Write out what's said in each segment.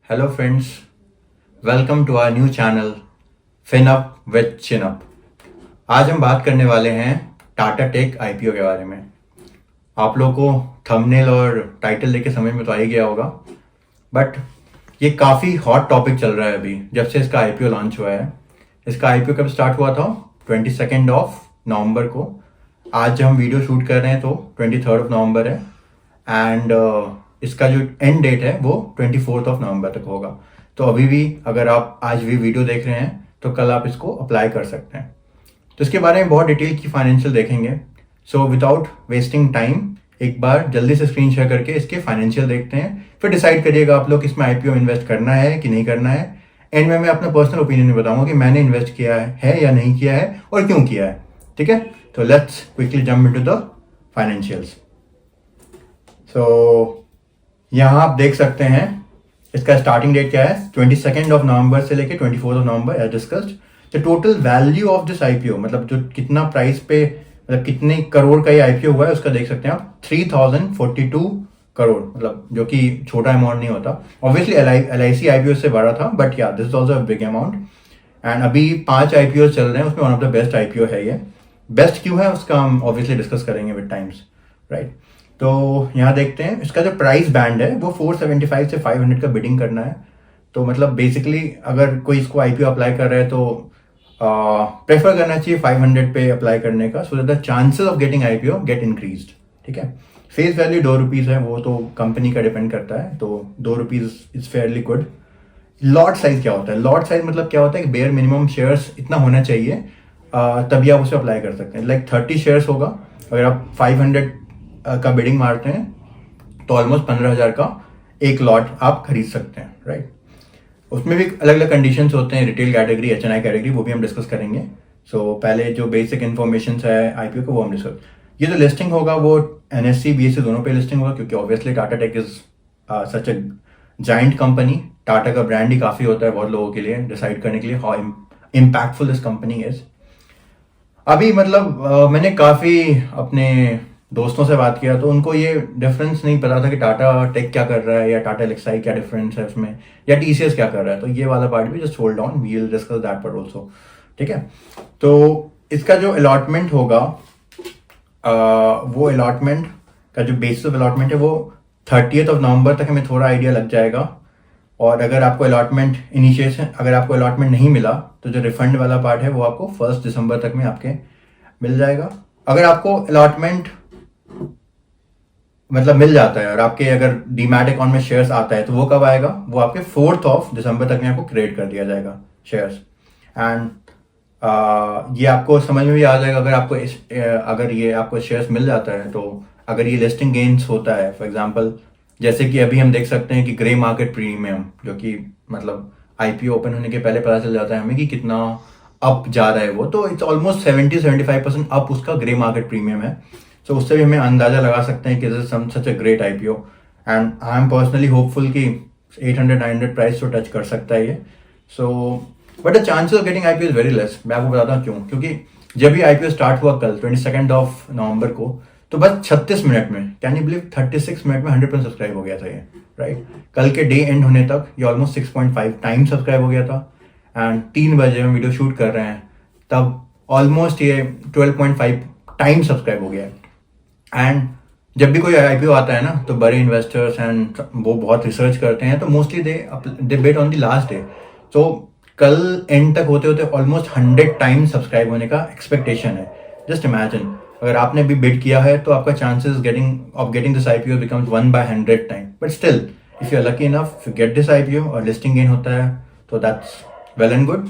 Hello friends, welcome to our new channel Finup with Chinup. आज हम बात करने वाले हैं टाटा टेक आईपीओ के बारे में। आप लोगों को थंबनेल और टाइटल देख के समझ में तो आ ही गया होगा, बट ये काफ़ी हॉट टॉपिक चल रहा है अभी जब से इसका आईपीओ लॉन्च हुआ है। इसका आईपीओ कब स्टार्ट हुआ था? 22 ऑफ नवंबर को। आज जब हम वीडियो शूट कर रहे हैं तो 23 ऑफ नवंबर है एंड इसका जो एंड डेट है वो 24 ऑफ नवंबर तक होगा। तो अभी भी अगर आप आज भी वीडियो देख रहे हैं तो कल आप इसको अप्लाई कर सकते हैं। तो इसके बारे में बहुत डिटेल की फाइनेंशियल देखेंगे। सो विदाउट वेस्टिंग टाइम एक बार जल्दी से स्क्रीन शेयर करके इसके फाइनेंशियल देखते हैं, फिर डिसाइड करिएगा आप लोग इसमें आईपीओ इन्वेस्ट करना है कि नहीं करना है। एंड में मैं अपना पर्सनल ओपिनियन बताऊंगा कि मैंने इन्वेस्ट किया है या नहीं किया है और क्यों किया है। ठीक है, तो let's quickly jump into the financials. So यहाँ आप देख सकते हैं इसका स्टार्टिंग डेट क्या है, 22 ऑफ नवंबर से लेके 24 of November as discussed. The total value of this IPO, मतलब जो कितना प्राइस पे, मतलब कितने करोड़ का ये आईपीओ हुआ है उसका देख सकते हैं आप, 3042 करोड़, मतलब जो कि छोटा अमाउंट नहीं होता। ऑब्वियसली LIC आईपीओ से बड़ा था, बट या this is also big amount. And अभी 5 आईपीओ चल रहे हैं, उसमें one of the best IPO है ये। बेस्ट क्यों है उसका हम ऑब्वियसली डिस्कस करेंगे विद टाइम्स, राइट। तो यहाँ देखते हैं इसका जो प्राइस बैंड है वो 475 से 500 का बिडिंग करना है। तो मतलब बेसिकली अगर कोई इसको आईपीओ अप्लाई कर रहा है तो प्रेफर करना चाहिए 500 पे अप्लाई करने का, so that the chances of getting IPO get increased. ठीक है, फेस वैल्यू 2 रुपीज़ है, वो तो कंपनी का डिपेंड करता है, तो 2 rupees is fairly good. Lot size क्या होता है? लॉट साइज मतलब क्या होता है कि बेयर मिनिमम शेयर्स इतना होना चाहिए, तभी आप उसे अप्लाई कर सकते हैं। लाइक 30 शेयर्स होगा, अगर आप 500 का बिडिंग मारते हैं तो ऑलमोस्ट 15,000 का एक लॉट आप खरीद सकते हैं, राइट। उसमें भी अलग अलग कंडीशंस होते हैं, रिटेल कैटेगरी, HNI कैटेगरी, वो भी हम डिस्कस करेंगे। सो पहले जो बेसिक इन्फॉर्मेशन है आईपीओ को वो हम डिस्कस। ये जो लिस्टिंग होगा वो NSE BSE दोनों पे लिस्टिंग होगा, क्योंकि obviously Tata Tech is such a giant company. Tata का ब्रांड ही काफ़ी होता है बहुत लोगों के लिए डिसाइड करने के लिए how impactful this company is. अभी मतलब मैंने काफ़ी अपने दोस्तों से बात किया तो उनको ये डिफरेंस नहीं पता था कि टाटा टेक क्या कर रहा है या टाटा एलेक्साई क्या डिफरेंस है उसमें, या TCS क्या कर रहा है। तो ये वाला पार्ट भी just hold on, we will discuss that part also. ठीक है, तो इसका जो अलॉटमेंट होगा वो अलॉटमेंट का जो बेसिस ऑफ अलॉटमेंट है वो 30 ऑफ नवंबर तक हमें थोड़ा आइडिया लग जाएगा। और अगर आपको अलॉटमेंट इनिशिएशन, अगर आपको अलॉटमेंट नहीं मिला तो जो रिफंड वाला पार्ट है वो आपको 1 दिसंबर तक में आपके मिल जाएगा। अगर आपको अलॉटमेंट मतलब मिल जाता है और आपके अगर डीमैट अकाउंट में शेयर्स आता है तो वो कब आएगा? वो आपके 4 ऑफ दिसंबर तक में आपको क्रिएट कर दिया जाएगा शेयर्स। एंड ये आपको समझ में भी आ जाएगा अगर ये आपको शेयर्स मिल जाता है तो अगर ये लिस्टिंग गेन्स होता है, फॉर एग्जांपल जैसे कि अभी हम देख सकते हैं कि ग्रे मार्केट प्रीमियम, जो कि मतलब आईपीओ ओपन होने के पहले पता चल जाता है हमें कि कितना अप जा रहा है वो, तो इट्स ऑलमोस्ट 70-75% अप उसका ग्रे मार्केट प्रीमियम है। तो उससे भी हमें अंदाजा लगा सकते हैं कि this is such a great IPO and I am personally hopeful कि 800-900 प्राइस तो टच कर सकता है ये। So but the chances of getting IPO is very less. मैं आपको बताता हूँ क्यों। क्योंकि जब ये आईपीओ स्टार्ट हुआ कल 22 ऑफ नवंबर को, तो बस 36 मिनट में, कैन यू बिलीव, 36 मिनट में 100% सब्सक्राइब हो गया था ये, राइट। कल के डे एंड होने तक ये ऑलमोस्ट 6.5 टाइम सब्सक्राइब हो गया था। एंड 3 बजे हम वीडियो शूट कर रहे हैं तब ऑलमोस्ट ये 12.5 टाइम सब्सक्राइब हो गया है। एंड जब भी कोई आईपीओ आता है ना तो बड़े इन्वेस्टर्स एंड वो बहुत रिसर्च करते हैं, तो mostly they bet on the last day. तो कल एंड तक होते होते ऑलमोस्ट 100 टाइम सब्सक्राइब होने का एक्सपेक्टेशन है। जस्ट इमेजिन, अगर आपने भी बिड किया है तो आपका chances of getting this IPO becomes 1/100 time. But still if you are lucky enough you get this IPO और लिस्टिंग गेन होता है तो that's well and good,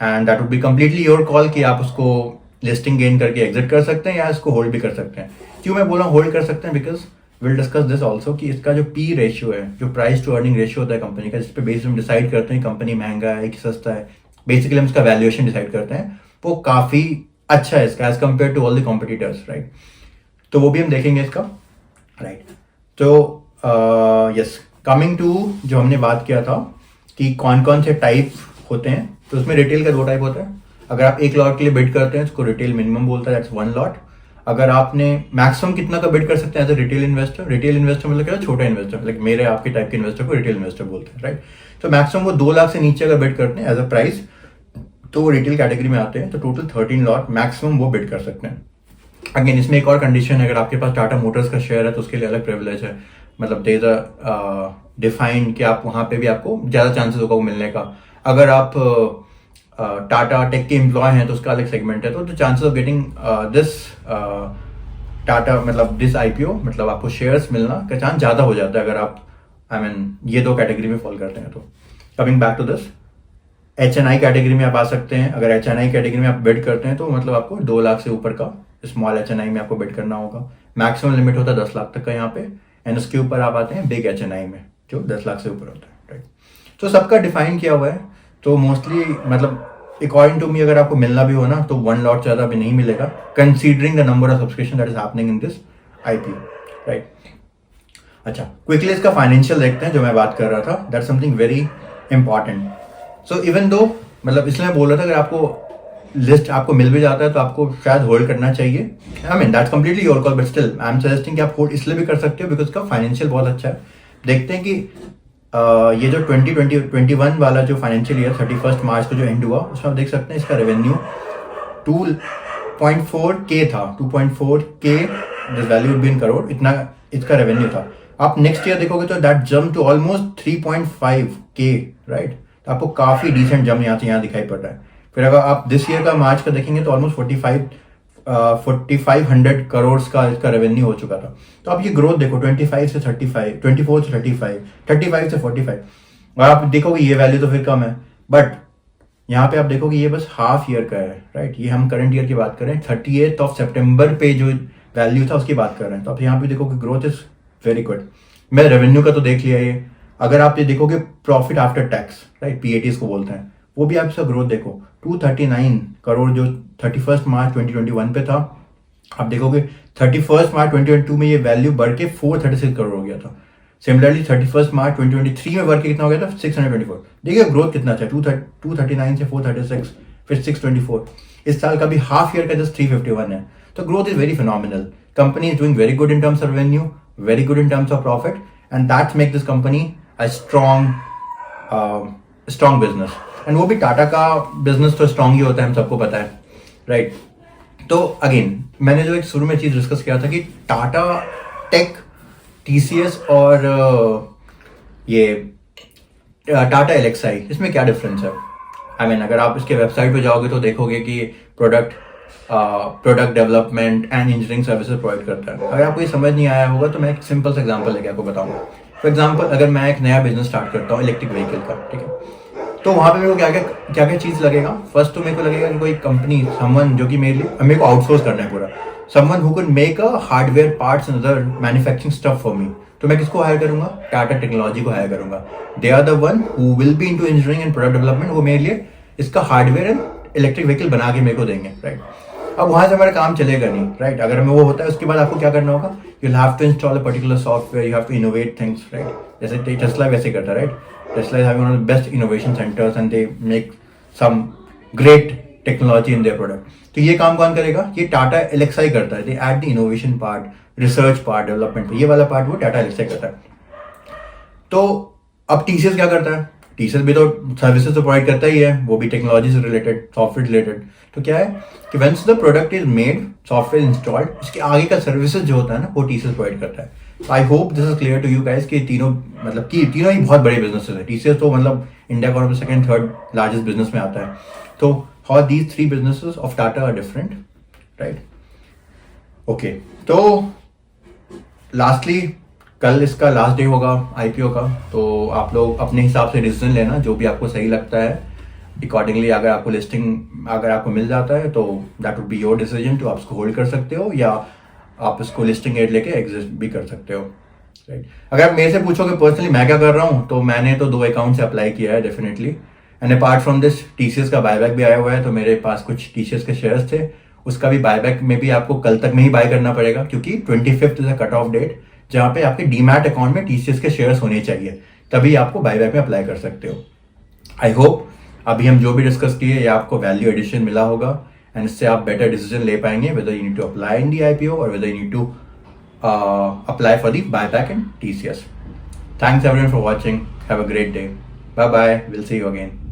and that would be completely your call कि आप उसको listing gain करके exit कर सकते हैं या इसको होल्ड भी कर सकते हैं। क्यों मैं बोला होल्ड कर सकते हैं? Because will discuss this also कि इसका जो P रेशियो है, जो प्राइस टू अर्निंग रेशियो होता है कंपनी का, जिस पे बेसिस हम डिसाइड करते हैं कंपनी महंगा है कि सस्ता है, बेसिकली हम इसका वैल्यूएशन डिसाइड करते हैं, वो काफ़ी अच्छा है इसका as compare to all the competitors, right. तो वो भी हम देखेंगे इसका, राइट। तो यस, कमिंग टू जो हमने बात किया था कि कौन कौन से टाइप होते हैं, तो उसमें रिटेल का 2 टाइप होता है। अगर आप 1 लॉट के लिए बिड करते हैं उसको रिटेल मिनिमम बोलता है, दैट्स 1 लॉट। अगर आपने मैक्सिमम कितना का बिड कर सकते हैं as a retail investor? Retail investor मतलब क्या है? छोटा इन्वेस्टर, लाइक मेरे आपके टाइप के इन्वेस्टर को रिटेल इन्वेस्टर बोलते हैं, राइट? तो मैक्सिमम वो 2 लाख से नीचे अगर बिड करते हैं एज अ प्राइस, तो वो रिटेल कैटेगरी में आते हैं, तो टोटल 13 लॉट मैक्सिमम वो बिड कर सकते हैं। अगेन इसमें एक और कंडीशन है, अगर आपके पास टाटा मोटर्स का शेयर है तो उसके लिए अलग प्रिविलेज है, मतलब देयर इज अ डिफाइंड कि आप वहां पे भी आपको ज्यादा चांसेस होगा वो मिलने का। अगर आप टाटा टेक के एम्प्लॉय हैं तो उसका अलग सेगमेंट है, तो the chances of getting this Tata मतलब दिस आईपीओ, मतलब आपको शेयर्स मिलना का चांस ज्यादा हो जाता है अगर आप ये 2 कैटेगरी में फॉल करते हैं। तो coming back to this, HNI category में आप आ सकते हैं। अगर HNI कैटेगरी में आप बिड करते हैं तो मतलब आपको 2 लाख से ऊपर का स्मॉल HNI में आपको बिड करना होगा। मैक्सिमम लिमिट होता है 10 लाख तक का यहाँ पे, एंड उसके ऊपर आप आते हैं बिग HNI में जो 10 लाख से ऊपर होता है, राइट? तो सबका डिफाइन किया हुआ है। तो मोस्टली मतलब अकॉर्डिंग टू मी अगर आपको मिलना भी हो ना तो 1 लॉट ज़्यादा भी नहीं मिलेगा, considering the number of subscription that is happening in this IPO, right? अच्छा, क्विकली इसका फाइनेंशियल देखते हैं जो मैं बात कर रहा था, that something very important. So even though मतलब इसलिए मैं बोल रहा था अगर आपको लिस्ट आपको मिल भी जाता है तो आपको शायद होल्ड करना चाहिए। I mean that's completely your call, but still I am suggesting कि आप होल्ड इसलिए भी कर सकते हो बिकॉज उसका फाइनेंशियल बहुत अच्छा है। देखते हैं कि ये जो 2021 वाला जो फाइनेंशियल ईयर 31 मार्च को जो एंड हुआ उसमें आप देख सकते हैं इसका रेवेन्यू 2.4K था, 2.4K value would be in crore, इतना इसका रेवेन्यू था। आप नेक्स्ट ईयर देखोगे तो that jump to almost 3.5K, right? तो आपको काफी डिसेंट जंप यहाँ से यहाँ दिखाई पड़ रहा है। फिर अगर आप दिस ईयर का मार्च का देखेंगे तो ऑलमोस्ट 4500 करोड़ का इसका रेवेन्यू हो चुका था। तो आप ये ग्रोथ देखो 25 से 35, 24 से 35, 35 से 45, और आप देखोगे ये वैल्यू तो फिर कम है, बट यहाँ पे आप देखोगे ये बस हाफ ईयर का है, राइट? ये हम करंट ईयर की बात कर रहे हैं, 30 सितंबर पे जो वैल्यू था उसकी बात कर रहे हैं। तो आप यहाँ पे देखोगे ग्रोथ इज वेरी गुड। मैं रेवेन्यू का तो देख लिया ये, अगर आप ये देखोगे profit after tax, right, PAT इसको बोलते हैं, वो भी आप इसका ग्रोथ देखो 239 करोड़ जो 31 मार्च 2021 पे था, आप देखोगे 31 मार्च 2022 में ये वैल्यू बढ़ के 436 करोड़ हो गया था। सिमिलरली 31 मार्च 2023 में बढ़ के कितना हो गया था? 624। देखिए ग्रोथ कितना अच्छा है, 239 से 436 फिर 624। इस साल का भी हाफ ईयर का जस्ट 351 है। तो growth is very phenomenal. Company is doing very good in terms of revenue, very good in terms of profit, and that's make this company a strong business. And वो भी टाटा का business तो strong ही होता है, हम सबको पता है, राइट? तो अगेन मैंने जो एक शुरू में चीज डिस्कस किया था कि टाटा टेक, TCS और ये टाटा एलेक्साई, इसमें क्या डिफरेंस है? आई मीन अगर आप इसके वेबसाइट पे जाओगे तो देखोगे कि product development and engineering services provide करता है। अगर आपको ये समझ नहीं आया होगा तो मैं एक सिंपल सा एग्जांपल लेके आपको बताऊंगा। फॉर एग्जांपल अगर मैं एक नया बिजनेस स्टार्ट करता हूँ इलेक्ट्रिक व्हीकल का, ठीक है, तो वहाँ पे मेरे को क्या क्या चीज़ लगेगा? फर्स्ट तो मेरे को लगेगा कि कोई कंपनी, समवन जो कि मेरे को आउटसोर्स करना है पूरा, someone who can make a hardware parts and other manufacturing stuff for me. तो मैं किसको हायर करूंगा? टाटा टेक्नोलॉजी को हायर करूंगा। They are the one who will be into engineering and product development. वो मेरे लिए इसका हार्डवेयर एंड इलेक्ट्रिक व्हीकल बना के मेरे को देंगे, राइट? अब वहां से हमारा काम चलेगा नहीं, राइट? अगर हमें वो होता है उसके बाद आपको क्या करना होगा? You have to install a particular software, you have to innovate things, right? जैसे टेस्ला वैसे करता है, right? Tesla is having one of the best innovation centers and they make some great technology in their product. तो ये काम कौन करेगा? ये टाटा एलेक्साई करता है। They add the innovation part, research part, development, ये वाला part वो टाटा एलेक्साई करता है। तो अब TCS क्या करता है? TCS भी तो सर्विसेज तो प्रोवाइड करता ही है, वो भी टेक्नोलॉजी से रिलेटेड, सॉफ्टवेयर रिलेटेड। तो क्या है कि once the product is made, software installed, इसके आगे का सर्विसेज जो होता है ना वो TCS प्रोवाइड करता है। I hope this is clear to you guys कि तीनों मतलब कि तीनों ही बहुत बड़े बिजनेसेस है। TCS तो मतलब इंडिया का सेकंड थर्ड लार्जेस्ट बिजनेस में आता है। तो how these 3 businesses of Tata are different, right? Okay, तो लास्टली कल इसका लास्ट डे होगा IPO का, तो आप लोग अपने हिसाब से डिसीजन लेना जो भी आपको सही लगता है अकॉर्डिंगली। अगर आपको लिस्टिंग अगर आपको मिल जाता है तो that would be your decision, तो आप उसको होल्ड कर सकते हो या आप इसको लिस्टिंग एड लेके एग्जिस्ट भी कर सकते हो, राइट? अगर आप मेरे से पूछोगे पर्सनली मैं क्या कर रहा हूँ, तो मैंने तो 2 अकाउंट से अप्लाई किया है definitely, and apart from this TCS का बायबैक भी आया हुआ है। तो मेरे पास कुछ TCS के शेयर्स थे, उसका भी बायबैक में भी आपको कल तक में ही बाय करना पड़ेगा क्योंकि 25th is a cut off date जहाँ पे आपके डीमैट अकाउंट में TCS के शेयर्स होने चाहिए, तभी आपको बायबैक में अप्लाई कर सकते हो। आई होप अभी हम जो भी डिस्कस किए या आपको वैल्यू एडिशन मिला होगा एंड इससे आप बेटर डिसीजन ले पाएंगे whether you need to apply in the IPO और whether you need to apply for the buyback in TCS. Thanks everyone for watching. Have a great day. Bye bye. We'll see you again.